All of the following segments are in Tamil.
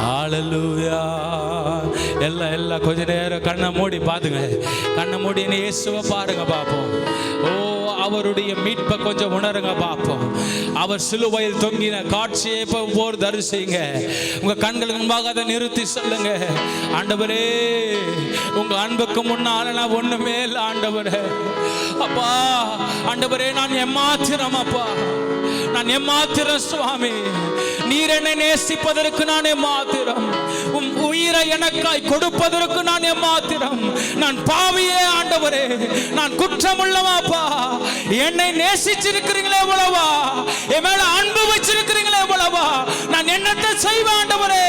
ஹல்லேலூயா. எல்லாம் கொஞ்ச நேரம் கண்ணை மூடி பாத்துங்க. கண்ணை மூடி இயேசுவை பாருங்க பாப்போம். ஓ, அவருடைய மீட்பை கொஞ்சம் உணருங்க பாப்போம். அவர் சிலுவையில் தொங்கின காட்சியை போர் தரிசிங்க. உங்க கண்களுக்கு முன்பாக அதை நிறுத்தி சொல்லுங்க, ஆண்டவரே உங்க அன்புக்கு முன்னால நான் ஒண்ணுமே இல்லை ஆண்டவரே. அப்பா ஆண்டவரே, நான் எம்மாத்திரம் அப்பா, நான் எம்மாத்திரம் சுவாமி. நீர் என்னை நேசிப்பதற்கு நான் எம்மாத்திரம், உம் உயிரை எனக்காய் கொடுப்பதற்கு நான் எம்மாத்திரம். நான் பாவியே ஆண்டவரே, நான் குற்றமுள்ளவாப்பா. என்னை நேசிச்சிருக்கிறீங்களே எவ்வளவா, என் மேல அன்பு வச்சிருக்கிறீங்களே எவ்வளவா, நான் என்னத்தை செய்வேன் ஆண்டவரே.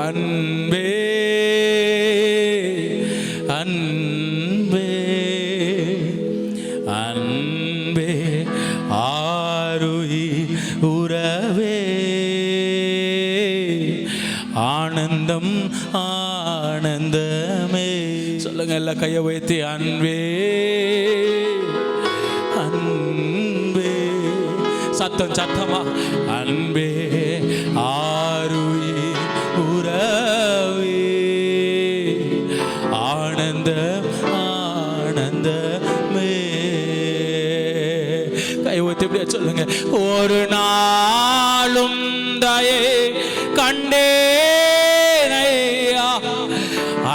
அன்பே அன்பே அன்பே ஆருயி உறவே, ஆனந்தம் ஆனந்தமே. சொல்லுங்க எல்லாம் கையை வைத்து, அன்பே அன்பே, சத்தம் சத்தமா, அன்பே ஆருயி உறவே, ஆனந்த ஆனந்தமே. கை வைத்து இப்படியா சொல்லுங்க, ஒரு நாளும் தயை கண்டேனையா,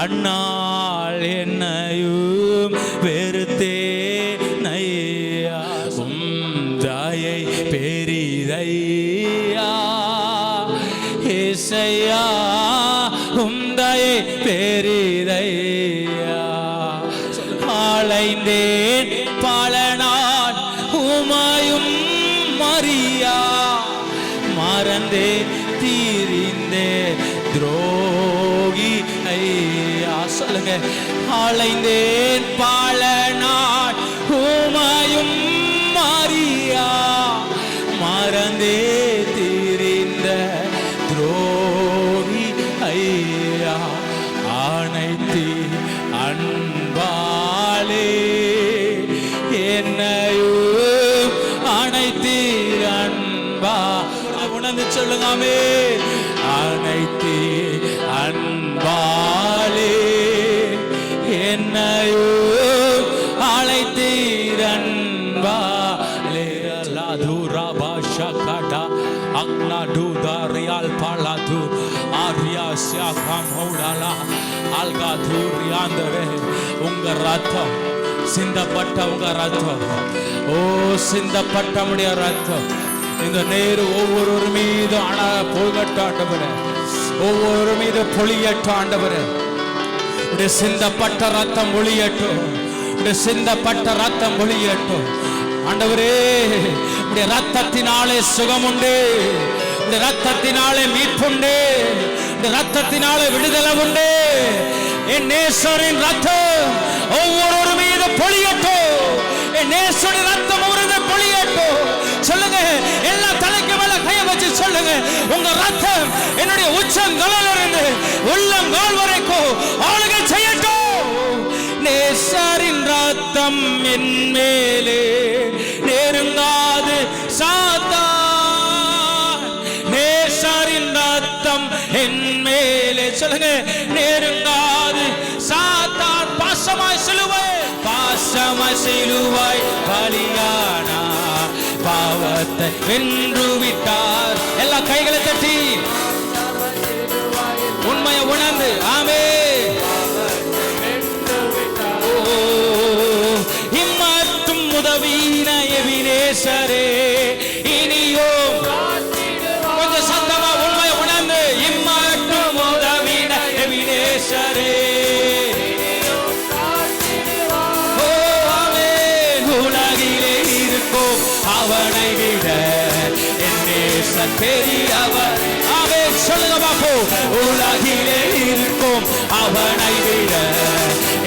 அந்நாள் என்னையும் வெறுத்தேனையா, தயை பெரிதையா ஏசையா, தயை பெரிதையா. அலைந்தேன் பல நாள் உமையும் மரியா, மறந்தே தீரிந்தே துரோகி ஐயா. சொல்லுங்க, அலைந்தேன் பல நாள் உமையும் மரியா, மறந்தே தீரிந்த துரோகி ஐயா. அனைத்தி அன்பாலே என்னையும் அனைத்தி அன்பா உணர்ந்து சொல்லுங்காமே, அனைத்தி அன்பாலே என்னையும் அழைத்தீர் அன்பாலே. லாதுரா பாஷா காடா அக்னா டூதா ரியால் பாலாது ஆரியா சியாகா மௌடாலா ஆல்கா தூரியாந்தவே. உங்க ரத்தம் சிந்தப்பட்ட, உங்க ரத்தம், ஓ சிந்தப்பட்ட உடைய ரத்தம் இந்த நேரு ஒவ்வொரு மீது போகட்டும் ஆண்டவரே, ஒவ்வொரு மீது பொழியட்டும் ஆண்டவரே. உடைய சிந்தப்பட்ட ரத்தம் ஒளியட்டும், உடைய சிந்தப்பட்ட ரத்தம் ஒளியட்டும் ஆண்டவரே. உடைய ரத்தத்தினாலே சுகம் உண்டு, உடைய ரத்தத்தினாலே மீட்புண்டு, உடைய ரத்தத்தினாலே விடுதலை உண்டு. என் நேசரின் ரத்தம் ஒவ்வொரு மீது பொழியட்டும், என் நேசரின் ரத்தம் ஒவ்வொரு பொழியட்டும். சொல்லுங்க, எல்லா தலைக்கு மேல கைய வச்சு சொல்லுங்க, உங்க ரத்தம் என்னுடைய உச்சங்களிலிருந்து உள்ளங்கால் வரைக்கும் ஆளுகை செய்யட்டும். நேசரின் ரத்தம் என் மேலே நெருங்காது சாத்தான், நேசரின் ரத்தம் என் மேலே சொல்லுங்க நெருங்காது சாத்தான். பாசமாய் சிலுவாய் பலியானா, பாவத்தை வென்று விட்டார். எல்லா கைகளை தட்டி உண்மையை உணர்ந்து ஆமே. இம்மட்டும் உதவின எபினேசரே, இனியோ கொஞ்சம் சத்தமா உண்மையை உணர்ந்து, இம்மட்டும் உதவின எபினேசரே. அவனை விட என் நேசர் பெரியவர். ஆமே சொல்லுங்க பாப்போ, உலகிலே இருக்கும் அவனை விட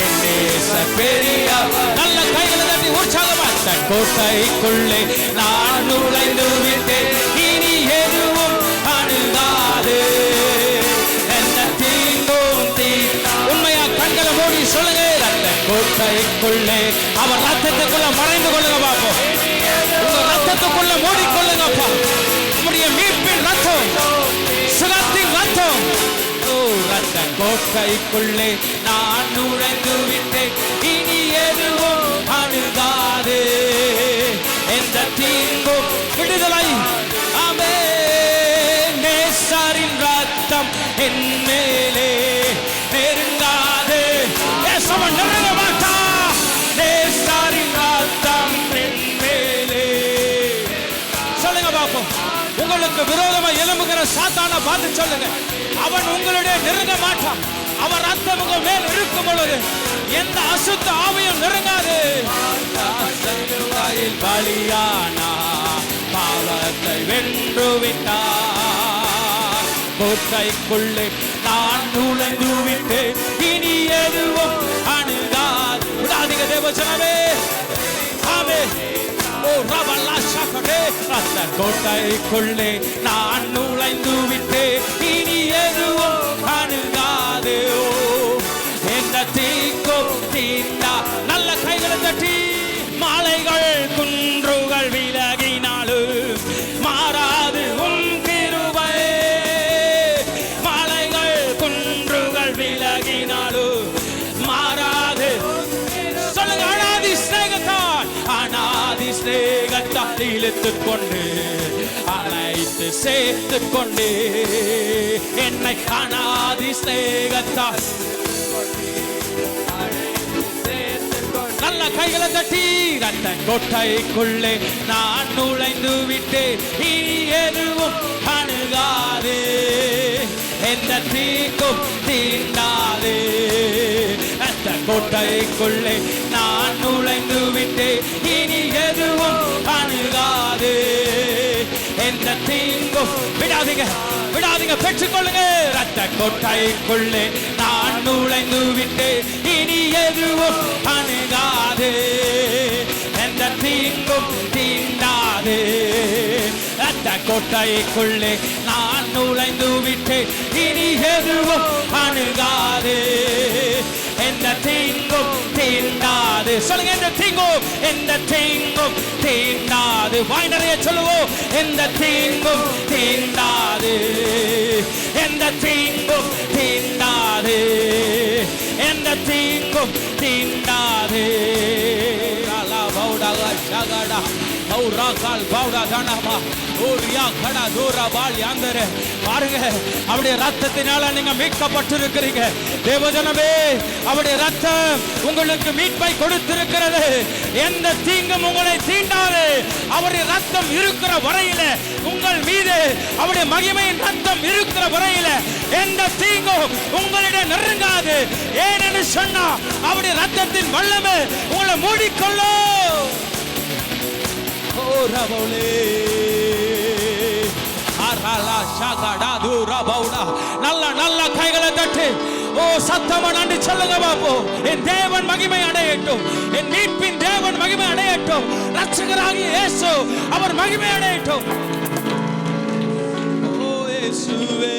என் நேசர் பெரியவர். நல்ல கைகளை தட்டி உற்சாகமா, தன் கோட்டைக்குள்ளே நான் நுழைந்து விட்டேன், இனி எதுவும் அணுகாது. என்ன தீங்கும் உண்மையா கண்களை மூடி சொல்லுங்க, தன் கோட்டை கோட்டைக்குள்ளே அவர் ரத்தத்துக்குள்ள மறைந்து கொள்ளுங்க பாப்போம். உங்க ரத்தத்துக்குள்ள மூடிக்கொள்ளுங்கப்பா. உங்களுடைய மீட்பின் ரத்தம், சுகத்தின் ரத்தம். ரத்த கோட்டைக்குள்ளே நான் நுழைந்து விட்டேன், இனி எதுவும் அணுகாது, எந்த தீங்கும் விடுதலை. ஆமென். நேசரின் ரத்தம் என் மேலே நெருங்காது. ஏசவன் நெருங்க மாட்டா. நேசரின் ரத்தம் என் மேலே. சொல்லுங்க பாப்போம். உங்களுக்கு விரோதமா எழும்புகிற சாத்தான பார்த்து சொல்லுங்க, அவன் உங்களுடைய நெருங்க மாட்டான். அவன் ரத்தம் உங்க மேல் இருக்கும் பொழுது எந்த அசுத்த ஆவியும் நெருங்காது. பலியானா பாவத்தை வென்று விட்டார். கோட்டைக்குள்ளே நான் நுழைந்து விட்டேன், இனி எதுவும் அணுகாது. விடாதீங்க தேவஜனமே. ஆமென். ரத்த கோட்டைக்குள்ளே நான் நுழைந்து விட்டேன், இனி எதுவும் அணுகாது, எந்த தீங்கும் தீண்டா. நல்ல கைகளை தட்டி. மாலைகள் குன்றுகள் விலகினாலும் மாறாது உம் கிருபை. மாலைகள் குன்றுகள் விலகினாலும் மாறாது. சொல்லுங்க. அனாதி ஸ்நேகத்தால், அனாதி ஸ்நேகத்தால் இழுத்துக் கொண்டு அனைத்து சேர்த்துக் கொண்டு என்னை அனாதி ஸ்நேகத்தால். நல்ல கைகளை தட்டி. ரத்த கோட்டைக்குள்ளே நான் நுழைந்து விட்டேன், இனி எதுவும் அணுகாது, எந்த தீங்கும் தீண்டாது. ரத்த கோட்டைக்குள்ளே நான் நுழைந்து விட்டேன், இனி எதுவும் அணுகாது, எந்த தீங்கும். விடாதீங்க, விடாதீங்க, பெற்றுக்கொள்ளுங்க. ரத்த கோட்டைக்குள்ளே நான் நுழைந்து விட்டேன், இனி எதுவும் அணுகாது, எந்த தீங்கும் தீண்டாது. ரத்த கோட்டைக்குள்ளே நான் நுழைந்து விட்டேன், இனி எதுவும் அணுகாது, எந்த தீங்கும் தீண்டாது. சொல்லுங்க. எந்த தீங்கும், எந்த தீங்கும் தீண்டாது. வாய் நிறைய சொல்லுவோம். எந்த தீங்கும் தீண்டாது, எந்த தீங்கும் தீண்டாது, எந்த தீங்கும் தீண்டாது. பாருங்க, அவருடைய ரத்தத்தினால நீங்க மீட்கப்பட்டிருக்கிறீங்க தேவஜனமே. அவருடைய ரத்தம் உங்களுக்கு மீட்பை கொடுத்திருக்கிறது. எந்த தீங்கும் உங்களை தீண்டாது. அவருடைய ரத்தம் இருக்கிற வரையில உங்கள் மீது அவருடைய மகிமையின் ரத்தம் இருக்கிற வரையில எந்த தீங்கும் உங்களிடம் நெருங்காது. ஏனென்று சொன்னா அவருடைய ரத்தத்தின் வல்லமை உங்களை மூடிக்கொள்ளும். நல்ல நல்ல கைகளை தட்டு. ஓ சத்தமா நன்றி சொல்லுங்க பாப்போ. என் தேவன் மகிமை அடையட்டும், என் மீட்பின் தேவன் மகிமை அடையட்டும், ரட்சகராகிய இயேசு அவர் மகிமை அடையட்டும். ஓ இயேசுவே.